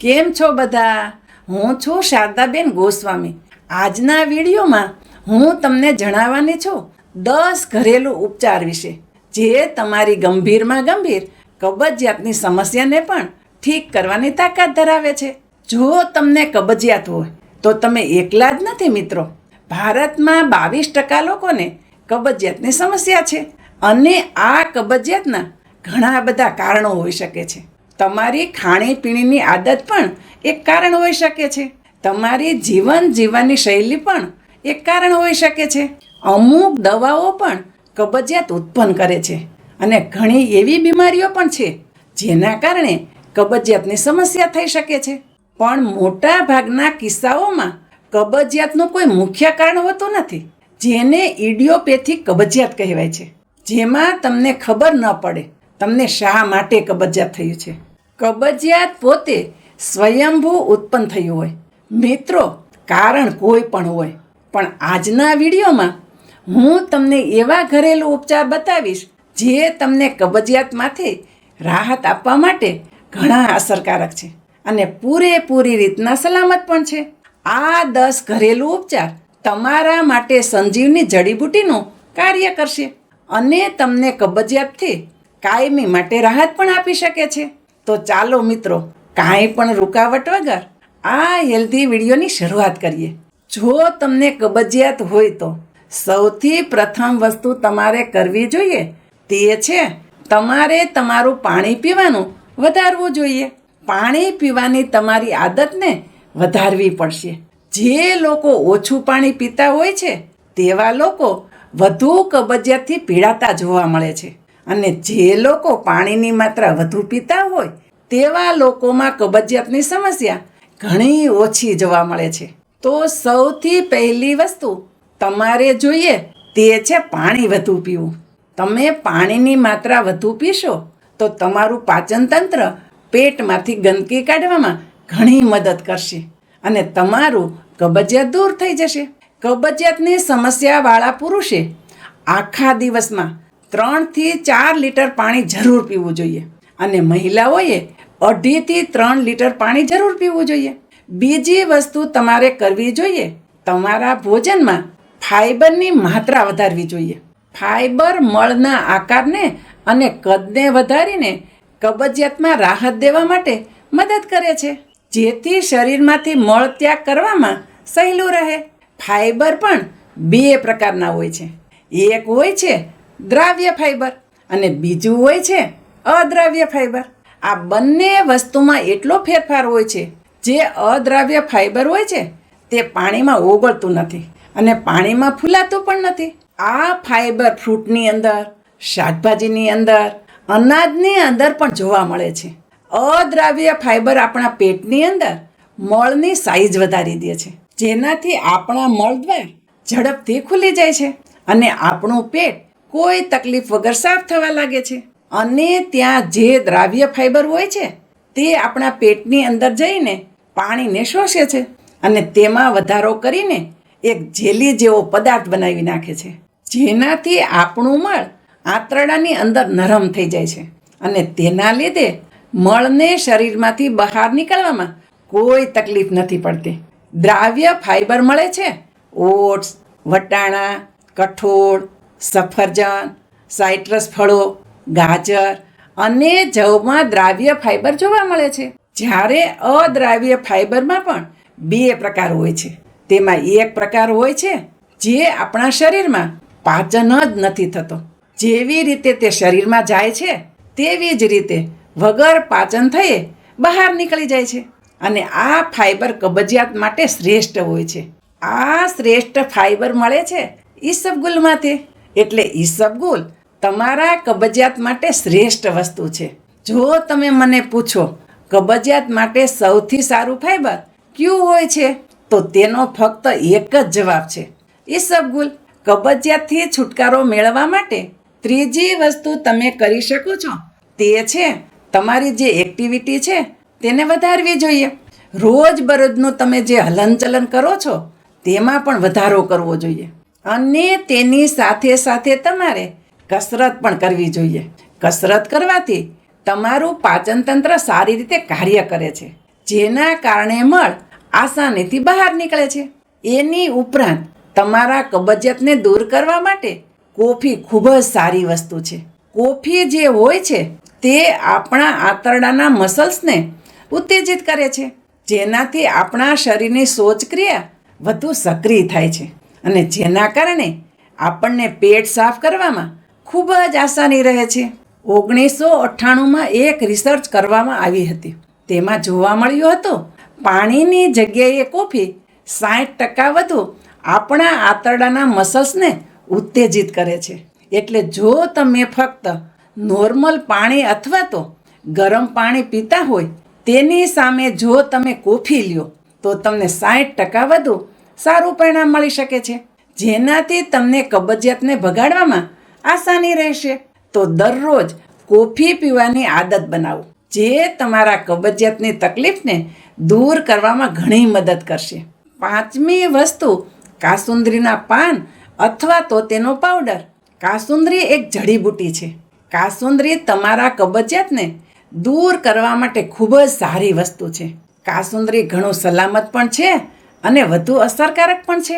કેમ છો બધા? હું છું શારદાબેન ગોસ્વામી. આજના વિડીયોમાં હું તમને જણાવવાની છું 10 ઘરેલું ઉપચાર વિશે, જે તમારી ગંભીરમાં ગંભીર કબજિયાતની સમસ્યાને પણ ઠીક કરવાની તાકાત ધરાવે છે. જો તમને કબજિયાત હોય તો તમે એકલા જ નથી મિત્રો. ભારતમાં 22% લોકોને કબજિયાતની સમસ્યા છે અને આ કબજિયાતના ઘણા બધા કારણો હોઈ શકે છે. તમારી ખાણીપીણીની આદત પણ એક કારણ હોઈ શકે છે. તમારી જીવન જીવવાની શૈલી પણ એક કારણ હોઈ શકે છે. અમુક દવાઓ પણ કબજિયાત ઉત્પન્ન કરે છે અને ઘણી એવી બીમારીઓ પણ છે જેના કારણે કબજિયાતની સમસ્યા થઈ શકે છે. પણ મોટા ભાગના કિસ્સાઓમાં કબજિયાતનું કોઈ મુખ્ય કારણ હોતું નથી, જેને ઇડિયોપેથિક કબજિયાત કહેવાય છે, જેમાં તમને ખબર ન પડે તમને શા માટે કબજિયાત થયું છે. કબજિયાત પોતે સ્વયંભૂ ઉત્પન્ન થયું હોય મિત્રો, કારણ કોઈ પણ હોય. પણ આજના વિડીયોમાં હું તમને એવા ઘરેલું ઉપચાર બતાવીશ જે તમને કબજિયાતમાંથી રાહત આપવા માટે ઘણા અસરકારક છે અને પૂરેપૂરી રીતના સલામત પણ છે. આ 10 ઘરેલું ઉપચાર તમારા માટે સંજીવની જડીબુટ્ટીનું કાર્ય કરશે અને તમને કબજિયાતથી કાયમી માટે રાહત પણ આપી શકે છે. તો ચાલો મિત્રો, કાંઈ પણ રૂકાવટ વગર આ હેલ્ધી વિડીયોની શરૂઆત કરીએ. જો તમને કબજિયાત હોય તો સૌથી પ્રથમ વસ્તુ તમારે કરવી જોઈએ તે છે તમારે તમારું પાણી પીવાનું વધારવું જોઈએ. પાણી પીવાની તમારી આદતને વધારવી પડશે. જે લોકો ઓછું પાણી પીતા હોય છે તેવા લોકો વધુ કબજિયાતથી પીડાતા જોવા મળે છે અને જે લોકો પાણીની માત્રા વધુ પીતા હોય તેવા લોકોમાં કબજિયાતની સમસ્યા ઘણી ઓછી જોવા મળે છે. તો સૌથી પહેલી વસ્તુ તમારે જોઈએ તે છે પાણી વધુ પીવું. તમે પાણીની માત્રા વધુ પીશો તો તમારું પાચન તંત્ર પેટમાંથી ગંદકી કાઢવામાં ઘણી મદદ કરશે અને તમારું કબજિયાત દૂર થઈ જશે. કબજિયાતની સમસ્યાવાળા પુરુષે આખા દિવસમાં 3 થી 4 લીટર પાણી જરૂર પીવું જોઈએ અને મહિલાઓએ 2.5 થી 3 લીટર પાણી જરૂર પીવું જોઈએ. બીજી વસ્તુ તમારે કરવી જોઈએ, તમારા ભોજનમાં ફાઈબરની માત્રા વધારવી જોઈએ. ફાઈબર મળના આકારને અને કદને વધારીને કબજિયાતમાં રાહત દેવા માટે મદદ કરે છે, જેથી શરીરમાંથી મળ ત્યાગ કરવામાં સહેલું રહે. ફાઈબર પણ 2 પ્રકારના હોય છે. એક હોય છે દ્રાવ્ય ફાઈબર અને બીજું હોય છે અદ્રાવ્ય ફાઈબર. આ બંને વસ્તુમાં એટલો ફેરફાર હોય છે, જે અદ્રાવ્ય ફાઈબર હોય છે તે પાણીમાં ઓગળતું નથી અને પાણીમાં ફૂલાતું પણ નથી. આ ફાઈબર ફ્રૂટની અંદર, શાકભાજીની અંદર, અનાજની અંદર પણ જોવા મળે છે. અદ્રાવ્ય ફાઈબર આપણા પેટની અંદર મળની સાઈઝ વધારી દે છે, જેનાથી આપણા મળદ્વાર ઝડપથી ખુલી જાય છે અને આપણું પેટ કોઈ તકલીફ વગર સાફ થવા લાગે છે. અને ત્યાં જે દ્રાવ્ય ફાઈબર હોય છે તે આપણા પેટની અંદર જઈને પાણીને શોષે છે અને તેમાં વધારો કરીને એક જેલી જેવો પદાર્થ બનાવી નાખે છે, જેનાથી આપણું મળ આંતરડાની અંદર નરમ થઈ જાય છે અને તેના લીધે મળને શરીરમાંથી બહાર નીકળવામાં કોઈ તકલીફ નથી પડતી. દ્રાવ્ય ફાઈબર મળે છે ઓટ્સ, વટાણા, કઠોળ, સફરજન, સાઇટ્રસ ફળો, ગાજર અને જવમાં દ્રાવ્ય ફાઈબર જોવા મળે છે. જ્યારે અદ્રાવ્ય ફાઈબરમાં પણ 2 પ્રકાર હોય છે. તેમાં એક પ્રકાર હોય છે જે આપણા શરીરમાં પાચન જ નથી થતો. જેવી રીતે તે શરીરમાં જાય છે તેવી જ રીતે વગર પાચન થયે બહાર નીકળી જાય છે અને આ ફાઈબર કબજિયાત માટે શ્રેષ્ઠ હોય છે. આ શ્રેષ્ઠ ફાઈબર મળે છે ઈસબગુલમાંથી. એટલે ઈસબગુલ તમારા કબજિયાત માટે શ્રેષ્ઠ વસ્તુ છે. જો તમે મને પૂછો કબજિયાત માટે સૌથી સારું ફાઈબર કયું હોય છે, તો તેનો ફક્ત એક જ જવાબ છે, ઈસબગુલ. કબજિયાતથી છુટકારો મેળવવા માટે ત્રીજી વસ્તુ તમે કરી શકો છો તે છે તમારી જે એક્ટિવિટી છે તેને વધારવી જોઈએ. રોજબરોજનું તમે જે હલનચલન કરો છો તેમાં પણ વધારો કરવો જોઈએ અને તેની સાથે સાથે તમારે કસરત પણ કરવી જોઈએ. કસરત કરવાથી તમારું પાચન તંત્ર સારી રીતે કાર્ય કરે છે, જેના કારણે મળ આસાનીથી બહાર નીકળે છે. એની ઉપરાંત તમારા કબજિયાતને દૂર કરવા માટે કોફી ખૂબ જ સારી વસ્તુ છે. કોફી જે હોય છે તે આપણા આંતરડાના મસલ્સને ઉત્તેજિત કરે છે, જેનાથી આપણા શરીરની શૌચક્રિયા વધુ સક્રિય થાય છે અને જેના કારણે આપણને પેટ સાફ કરવામાં ખૂબ જ આસાની રહે છે. 1998માં એક રિસર્ચ કરવામાં આવી હતી. તેમાં જોવા મળ્યું હતું પાણીની જગ્યાએ કોફી 60% વધુ આપણા આંતરડાના મસલ્સને ઉત્તેજિત કરે છે. એટલે જો તમે ફક્ત નોર્મલ પાણી અથવા તો ગરમ પાણી પીતા હોય તેની સામે જો તમે કોફી લ્યો તો તમને 60% વધુ સારું પરિણામ મળી શકે છે, જેનાથી તમને કબજિયાતને ભગાડવામાં આસાની રહેશે. તો દરરોજ કોફી પીવાની આદત બનાવો, જે તમારા કબજિયાતની તકલીફને દૂર કરવામાં ઘણી મદદ કરશે. 5મી વસ્તુ, કાસુંદરીના પાન અથવા તો તેનો પાવડર. કાસુંદરી એક જડીબુટ્ટી છે. કાસુંદરી તમારા કબજિયાતને દૂર કરવા માટે ખૂબ જ સારી વસ્તુ છે. કાસુંદરી ઘણું સલામત પણ છે અને વધુ અસરકારક પણ છે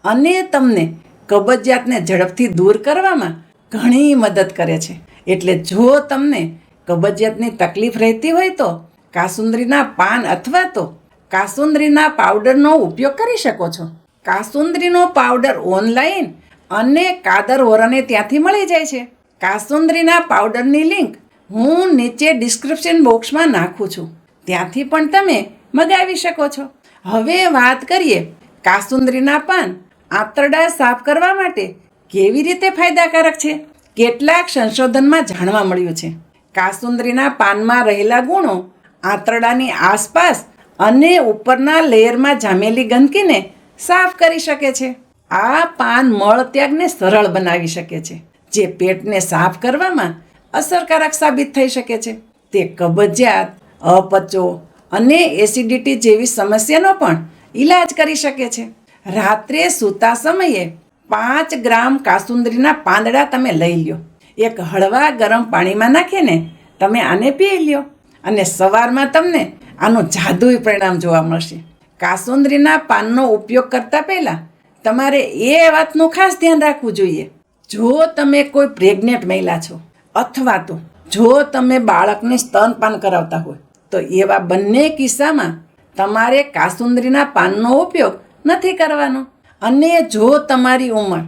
અને તમને કબજિયાતને ઝડપથી દૂર કરવામાં ઘણી મદદ કરે છે. એટલે જો તમને કબજિયાતની તકલીફ રહેતી હોય તો કાસુંદરીના પાન અથવા તો કાસુંદરીના પાવડરનો ઉપયોગ કરી શકો છો. કાસુંદરીનો પાવડર ઓનલાઈન અને કાદર ઓરને ત્યાંથી મળી જાય છે. કાસુંદરીના પાવડરની લિંક હું નીચે ડિસ્ક્રિપ્શન બોક્સમાં નાખું છું, ત્યાંથી પણ તમે મગાવી શકો છો. હવે વાત કરીએ કાસુંદરીના પાન આંતરડા સાફ કરવા માટે કેવી રીતે ફાયદાકારક છે. કેટલાક સંશોધનમાં જાણવા મળ્યું છે કાસુંદરીના પાનમાં રહેલા ગુણો આંતરડાની આસપાસ અને ઉપરના લેયરમાં જામેલી ગંદકીને સાફ કરી શકે છે. આ પાન મળત્યાગને સરળ બનાવી શકે છે, જે પેટને સાફ કરવામાં અસરકારક સાબિત થઈ શકે છે. તે કબજિયાત, અપચો અને એસિડિટી જેવી સમસ્યાનો પણ ઈલાજ કરી શકે છે. રાત્રે સૂતા સમયે 5 ગ્રામ કાસુંદરીના પાંદડા તમે લઈ લ્યો. એક હળવા ગરમ પાણીમાં નાખીને તમે આને પી લ્યો અને સવારમાં તમને આનું જાદુઈ પરિણામ જોવા મળશે. કાસુંદરીના પાનનો ઉપયોગ કરતા પહેલાં તમારે એ વાતનું ખાસ ધ્યાન રાખવું જોઈએ, જો તમે કોઈ પ્રેગ્નેન્ટ મહિલા છો અથવા તો જો તમે બાળકને સ્તનપાન કરાવતા હોય તો એવા બંને કિસ્સામાં તમારે કાસુંદરીના પાનનો ઉપયોગ નથી કરવાનો. અને જો તમારી ઉંમર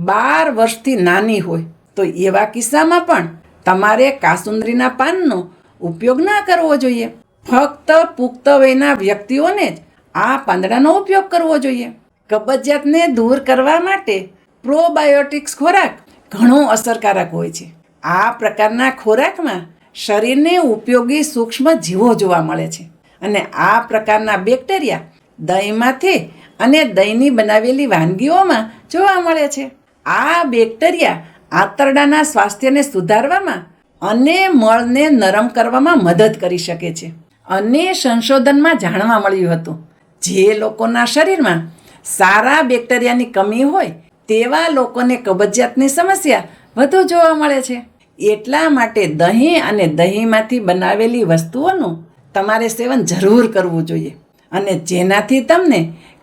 12 વર્ષથી નાની હોય તો એવા કિસ્સામાં પણ તમારે કાસુંદરીના પાનનો ઉપયોગ ના કરવો જોઈએ. ફક્ત પુખ્ત વયના વ્યક્તિઓને જ આ પાંદડાનો ઉપયોગ કરવો જોઈએ. કબજિયાતને દૂર કરવા માટે પ્રોબાયોટિક્સ ખોરાક ઘણો અસરકારક હોય છે. આ પ્રકારના ખોરાકમાં શરીરને ઉપયોગી સૂક્ષ્મ જીવો જોવા મળે છે અને આ પ્રકારના બેક્ટેરિયા દહીંમાંથી અને દહીંની બનાવેલી વાનગીઓમાં જોવા મળે છે. આ બેક્ટેરિયા આંતરડાના સ્વાસ્થ્યને સુધારવામાં અને મળને નરમ કરવામાં મદદ કરી શકે છે. અને સંશોધનમાં જાણવા મળ્યું હતું જે લોકોના શરીરમાં સારા બેક્ટેરિયાની કમી હોય તેવા લોકોને કબજિયાતની સમસ્યા વધુ જોવા મળે છે. એટલા માટે દહીં અને દહીંમાંથી બનાવેલી વસ્તુઓનું તમારે સેવન જરૂર કરવું જોઈએ અને જેનાથી તમને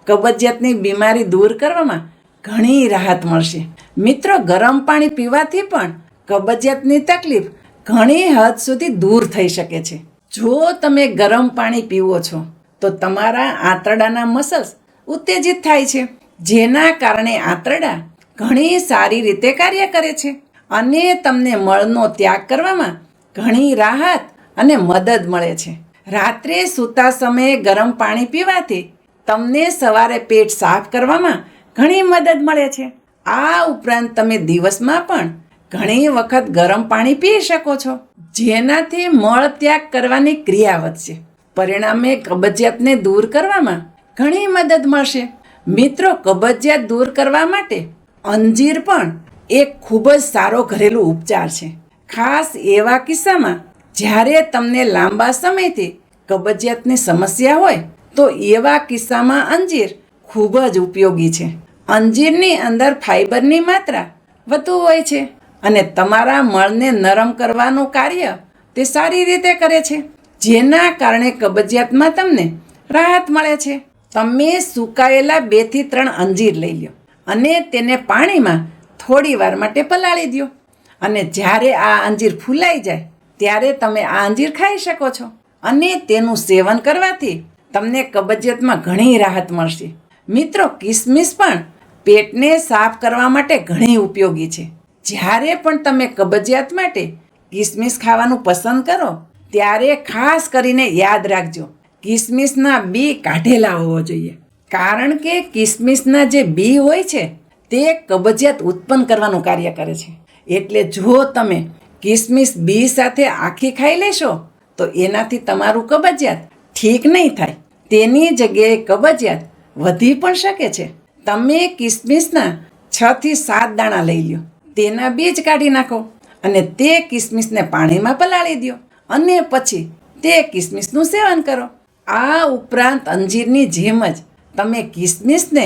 કબજિયાતની બીમારી દૂર કરવામાં ઘણી રાહત મળશે. મિત્રો, ગરમ પાણી પીવાથી પણ કબજિયાતની તકલીફ ઘણી હદ સુધી દૂર થઈ શકે છે. જો તમે ગરમ પાણી પીવો છો તો તમારા આંતરડાના મસલ્સ ઉત્તેજિત થાય છે, જેના કારણે આંતરડા ઘણી સારી રીતે કાર્ય કરે છે અને તમને મળનો ત્યાગ કરવામાં ઘણી રાહત અને મદદ મળે છે. રાત્રે સૂતા સમયે ગરમ પાણી પીવાથી તમને સવારે પેટ સાફ કરવામાં ઘણી મદદ મળે છે. આ ઉપરાંત તમે દિવસમાં પણ ઘણી વખત ગરમ પાણી પી શકો છો, જેનાથી મળ ત્યાગ કરવાની ક્રિયા વધશે. પરિણામે કબજિયાતને દૂર કરવામાં ઘણી મદદ મળશે. મિત્રો, કબજિયાત દૂર કરવા માટે અંજીર પણ એક ખૂબ જ સારો ઘરેલું ઉપચાર છે. ખાસ એવા કિસ્સામાં જ્યારે તમને લાંબા સમયથી કબજિયાતની સમસ્યા હોય તો એવા કિસ્સામાં અંજીર ખૂબ જ ઉપયોગી છે. અંજીરની અંદર ફાઇબરની માત્રા વધુ હોય છે અને તમારા મળને નરમ કરવાનું કાર્ય તે સારી રીતે કરે છે. જેના કારણે કબજિયાતમાં તમને રાહત મળે છે. તમે સુકાયેલા 2 થી 3 અંજીર લઈ લો અને તેને પાણીમાં થોડી વાર માટે પલાળી દો, અને જ્યારે આ અંજીર ફૂલાઈ જાય ત્યારે તમે આ અંજીર ખાઈ શકો છો. અને તેનું સેવન કરવાથી તમને કબજિયાતમાં ઘણી રાહત મળશે. મિત્રો, કિસમિસ પણ પેટને સાફ કરવા માટે ઘણી ઉપયોગી છે. જ્યારે પણ તમે કબજિયાત માટે કિસમિસ ખાવાનું પસંદ કરો ત્યારે ખાસ કરીને યાદ રાખજો, કિસમિસના બી કાઢેલા હોવા જોઈએ. કારણ કે કિસમિસના જે બી હોય છે તે કબજિયાત ઉત્પન્ન કરવાનું કાર્ય કરે છે. એટલે જો તમે કિસમિસ બી સાથે આખી ખાઈ લેશો તો એનાથી તમારું કબજિયાત ઠીક નહીં થાય, તેની જગ્યાએ કબજિયાત વધી પણ શકે છે. તમે કિસમિસના 6 થી 7 દાણા લઈ લો, તેના બીજ કાઢી નાખો અને તે કિસમિસને પાણીમાં પલાળી દો અને પછી તે કિસમિસનું સેવન કરો. આ ઉપરાંત અંજીરની જેમ જ તમે કિસમિસને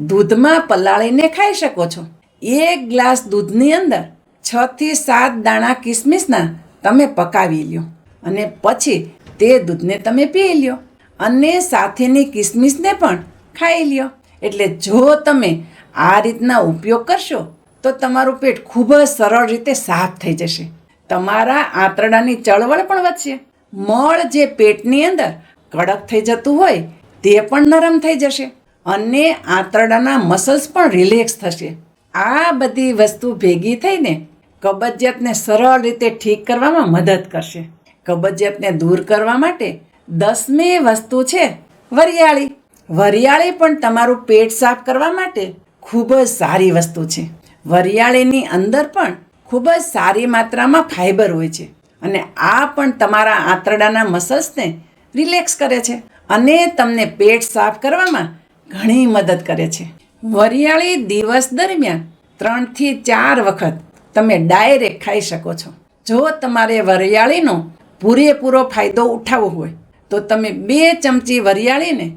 દૂધમાં પલાળીને ખાઈ શકો છો. 1 ગ્લાસ દૂધની અંદર 6 થી 7 દાણા કિસમિસના તમે પકાવી લ્યો અને પછી તે દૂધને તમે પી લ્યો અને સાથેની કિસમિસને પણ ખાઈ લ્યો. એટલે જો તમે આ રીતના ઉપયોગ કરશો તો તમારું પેટ ખૂબ જ સરળ રીતે સાફ થઈ જશે. તમારા આંતરડાની ચળવળ પણ વધશે. મળ જે પેટની અંદર કડક થઈ જતું હોય તે પણ નરમ થઈ જશે અને આંતરડાના મસલ્સ પણ રિલેક્સ થશે. આ બધી વસ્તુ ભેગી થઈને કબજિયાતને સરળ રીતે ઠીક કરવામાં મદદ કરશે. કબજિયાતને દૂર કરવા માટે 10મી વસ્તુ છે વરિયાળી. વરિયાળી પણ તમારું પેટ સાફ કરવા માટે ખૂબ જ સારી વસ્તુ છે. વરિયાળીની અંદર પણ ખૂબ જ સારી માત્રામાં ફાઇબર હોય છે અને આ પણ તમારા આંતરડાના મસલ્સને રિલેક્સ કરે છે અને તમને પેટ સાફ કરવામાં ઘણી મદદ કરે છે. વરિયાળી દિવસ દરમિયાન 3 થી 4 વખત તમે ડાયરેક્ટ ખાઈ શકો છો. જો તમારે વરિયાળીનો પૂરેપૂરો ફાયદો ઉઠાવવો હોય તો તમે 2 ચમચી વરિયાળીને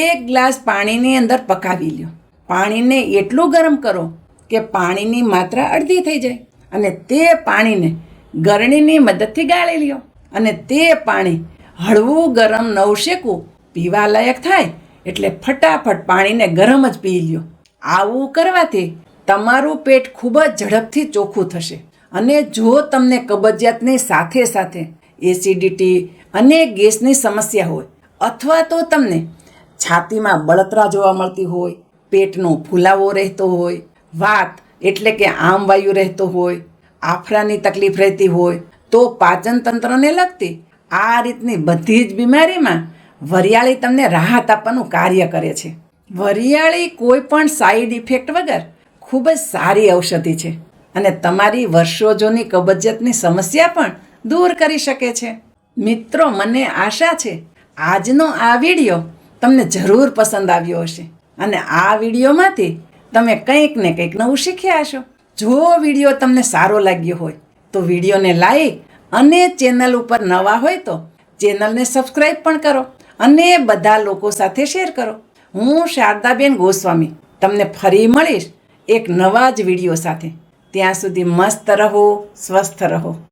1 ગ્લાસ પાણીની અંદર પકાવી લો. પાણીને એટલું ગરમ કરો કે પાણીની માત્રા અડધી થઈ જાય અને તે પાણીને ગરણીની મદદથી ગાળી લ્યો અને તે પાણી હળવું ગરમ નવશેકું પીવા લાયક થાય એટલે ફટાફટ પાણીને ગરમ જ પી લ્યો. આવું કરવાથી તમારું પેટ ખૂબ જ ઝડપથી ચોખ્ખું થશે. અને જો તમને કબજિયાતની સાથે સાથે એસિડિટી અને ગેસની સમસ્યા હોય અથવા તો તમને છાતીમાં બળતરા જોવા મળતી હોય, પેટનો ફૂલાવો રહેતો હોય, વાત એટલે કે આમવાયુ રહેતો હોય, આફરાની તકલીફ રહેતી હોય તો પાચન તંત્રને લગતી આ રીતની બધી જ બીમારીમાં વરિયાળી તમને રાહત આપવાનું કાર્ય કરે છે. વરિયાળી કોઈ પણ સાઈડ ઇફેક્ટ વગર ખૂબ જ સારી ઔષધિ છે અને તમારી વર્ષો જૂની કબજિયાતની સમસ્યા પણ દૂર કરી શકે છે. મિત્રો, મને આશા છે આજનો આ વિડીયો તમને જરૂર પસંદ આવ્યો હશે અને આ વિડીયોમાંથી તમે કંઈક ને કંઈક નવું શીખ્યા હશો. જો વિડીયો તમને સારો લાગ્યો હોય તો વિડીયોને લાઈક અને ચેનલ ઉપર નવા હોય તો ચેનલને સબસ્ક્રાઈબ પણ કરો અને બધા લોકો સાથે શેર કરો. હું શારદાબેન ગોસ્વામી તમને ફરી મળીશ એક નવા જ વિડીયો સાથે. ત્યાં સુધી મસ્ત રહો, સ્વસ્થ રહો.